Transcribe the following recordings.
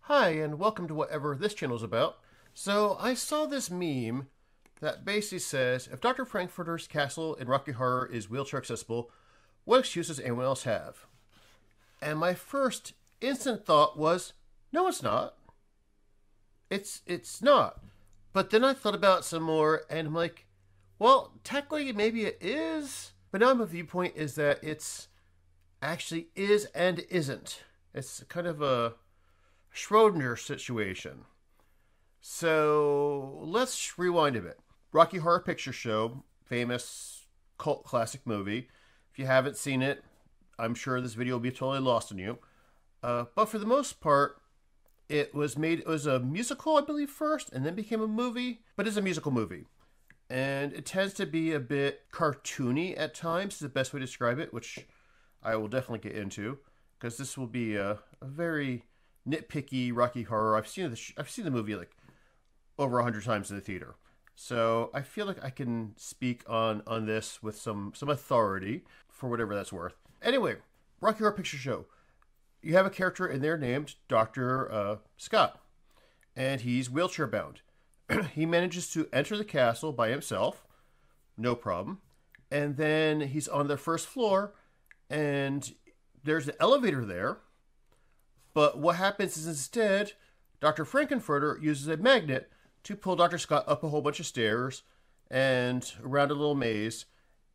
Hi, and welcome to whatever this channel is about. So, I saw this meme that basically says, if Dr. Frankfurter's castle in Rocky Horror is wheelchair accessible, what excuse does anyone else have? And my first instant thought was, no, it's not. It's not. But then I thought about it some more, and I'm like, well, technically maybe it is. But now my viewpoint is that it's actually is and isn't. It's kind of a Schrodinger situation. So let's rewind a bit. Rocky Horror Picture Show, famous cult classic movie. If you haven't seen it, I'm sure this video will be totally lost on you. But for the most part, it was a musical, I believe, first, and then became a movie. But it's a musical movie. And it tends to be a bit cartoony at times, is the best way to describe it, which I will definitely get into. Because this will be a very nitpicky Rocky Horror. I've seen the movie like over 100 times in the theater. So I feel like I can speak on this with some authority for whatever that's worth. Anyway, Rocky Horror Picture Show. You have a character in there named Dr. Scott, and he's wheelchair bound. He manages to enter the castle by himself, no problem. And then he's on the first floor, and there's an elevator there. But what happens is instead, Dr. Frankenfurter uses a magnet to pull Dr. Scott up a whole bunch of stairs and around a little maze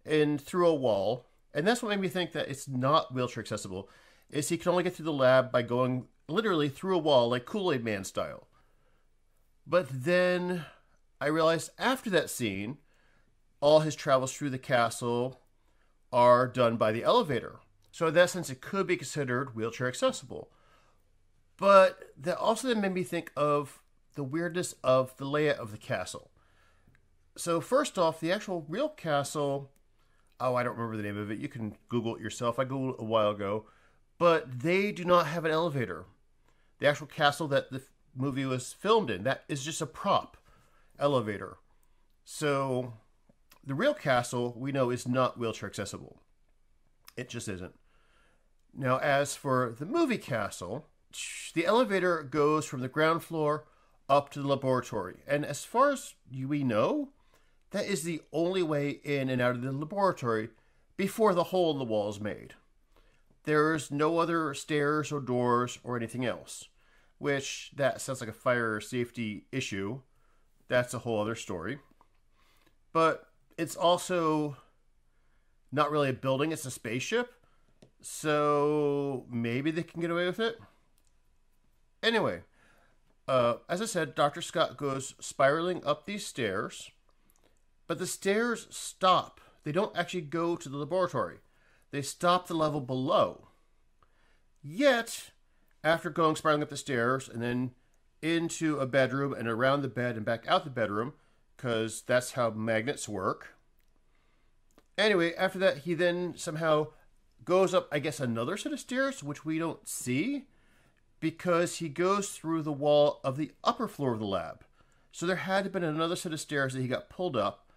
and through a wall. And that's what made me think that it's not wheelchair accessible, is he can only get through the lab by going literally through a wall, like Kool-Aid Man style. But then I realized after that scene, all his travels through the castle are done by the elevator. So in that sense, it could be considered wheelchair accessible. But that also then made me think of the weirdness of the layout of the castle. So first off, the actual real castle, oh, I don't remember the name of it. You can Google it yourself. I Googled it a while ago. But they do not have an elevator. The actual castle that the movie was filmed in, that is just a prop elevator. So the real castle, we know, is not wheelchair accessible. It just isn't. Now, as for the movie castle, the elevator goes from the ground floor up to the laboratory. And as far as we know, that is the only way in and out of the laboratory before the hole in the wall is made. There's no other stairs or doors or anything else, which that sounds like a fire safety issue. That's a whole other story. But it's also not really a building, it's a spaceship. So maybe they can get away with it. Anyway, as I said, Dr. Scott goes spiraling up these stairs, but the stairs stop. They don't actually go to the laboratory. They stop the level below. Yet, after going spiraling up the stairs and then into a bedroom and around the bed and back out the bedroom, because that's how magnets work. Anyway, after that, he then somehow goes up, I guess, another set of stairs, which we don't see, because he goes through the wall of the upper floor of the lab. So there had to have been another set of stairs that he got pulled up,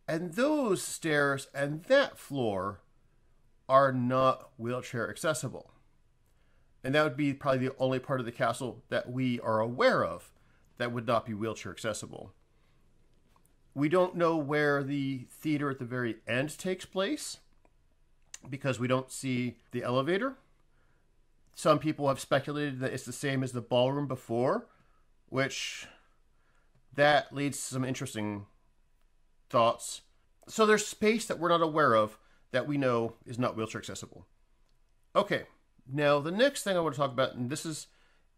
and those stairs and that floor are not wheelchair accessible. And that would be probably the only part of the castle that we are aware of that would not be wheelchair accessible. We don't know where the theater at the very end takes place because we don't see the elevator. Some people have speculated that it's the same as the ballroom before, which that leads to some interesting thoughts. So there's space that we're not aware of that we know is not wheelchair accessible. Okay, now the next thing I want to talk about, and this is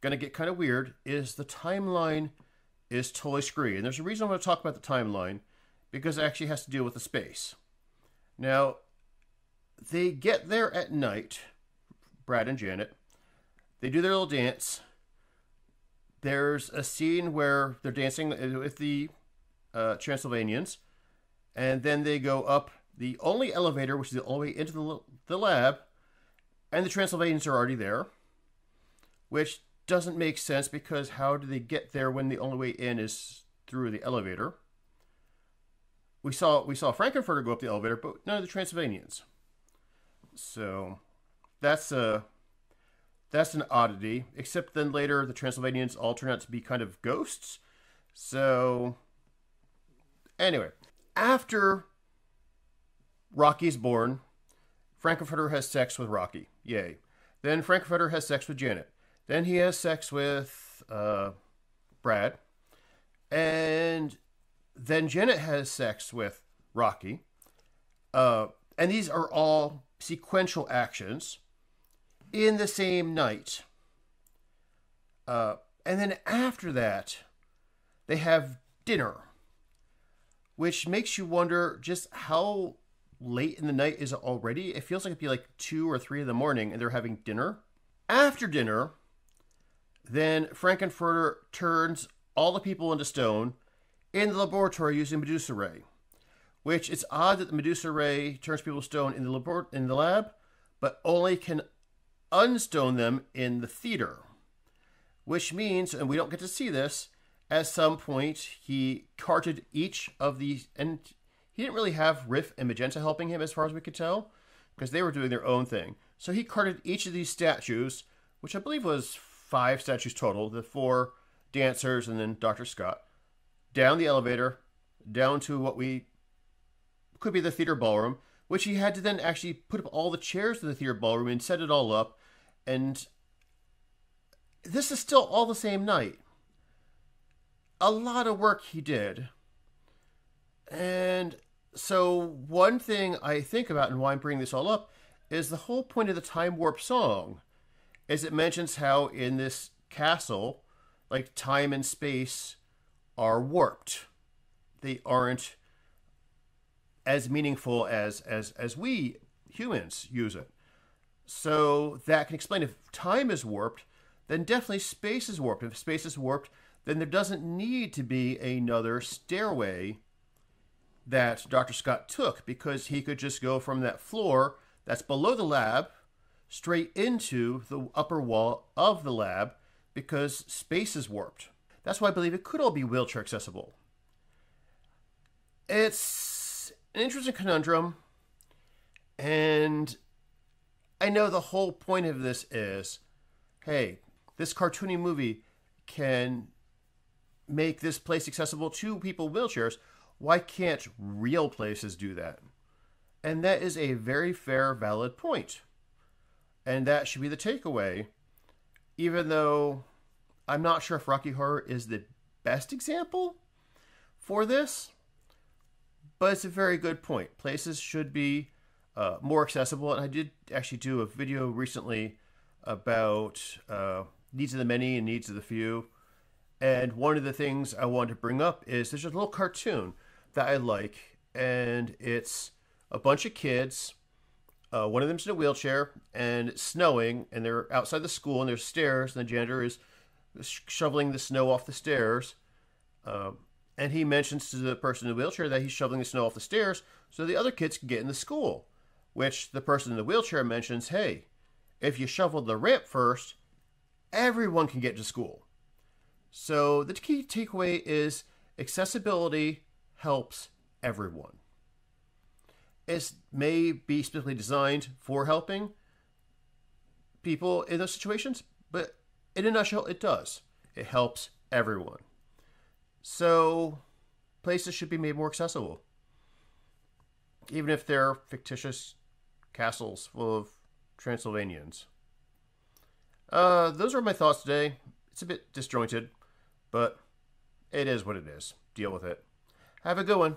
going to get kind of weird, is the timeline is totally screwy. And there's a reason I want to talk about the timeline, because it actually has to deal with the space. Now, they get there at night, Brad and Janet. They do their little dance. There's a scene where they're dancing with the Transylvanians, and then they go up the only elevator, which is the only way into the lab, and the Transylvanians are already there, which doesn't make sense because how do they get there when the only way in is through the elevator? We saw Frankenfurter go up the elevator, but none of the Transylvanians. So that's that's an oddity, except then later the Transylvanians all turn out to be kind of ghosts. So, anyway, after Rocky's born, Frankenfurter has sex with Rocky. Yay. Then Frankenfurter has sex with Janet. Then he has sex with Brad. And then Janet has sex with Rocky. And these are all sequential actions in the same night. And then after that, they have dinner, which makes you wonder just how late in the night is it already. It feels like it'd be like 2 or 3 in the morning and they're having dinner. After dinner, then Frankenfurter turns all the people into stone in the laboratory using Medusa Ray, which it's odd that the Medusa Ray turns people to stone in the lab, but only can unstone them in the theater, which means, and we don't get to see this, at some point he carted each of these, and he didn't really have Riff and Magenta helping him as far as we could tell, because they were doing their own thing. So he carted each of these statues, which I believe was 5 statues total, the 4 dancers and then Dr. Scott, down the elevator, down to what we could be the theater ballroom, which he had to then actually put up all the chairs in the theater ballroom and set it all up. And this is still all the same night. A lot of work he did. And so one thing I think about and why I'm bringing this all up is the whole point of the Time Warp song is it mentions how in this castle, like time and space are warped. They aren't as meaningful as we humans use it. So that can explain if time is warped, then definitely space is warped. If space is warped, then there doesn't need to be another stairway that Dr. Scott took, because he could just go from that floor that's below the lab straight into the upper wall of the lab, because space is warped. That's why I believe it could all be wheelchair accessible. It's an interesting conundrum, and I know the whole point of this is, hey, this cartoony movie can make this place accessible to people with wheelchairs. Why can't real places do that? And that is a very fair, valid point. And that should be the takeaway, even though I'm not sure if Rocky Horror is the best example for this, but it's a very good point. Places should be more accessible. And I did actually do a video recently about needs of the many and needs of the few. And one of the things I wanted to bring up is there's a little cartoon that I like, and it's a bunch of kids. One of them's in a wheelchair, and it's snowing, and they're outside the school, and there's stairs, and the janitor is shoveling the snow off the stairs. And he mentions to the person in the wheelchair that he's shoveling the snow off the stairs so the other kids can get in the school, which the person in the wheelchair mentions, hey, if you shovel the ramp first, everyone can get to school. So the key takeaway is accessibility helps everyone. It may be specifically designed for helping people in those situations, but in a nutshell, it does. It helps everyone. So places should be made more accessible, even if they're fictitious castles full of Transylvanians. Those are my thoughts today. It's a bit disjointed, but it is what it is. Deal with it. Have a good one.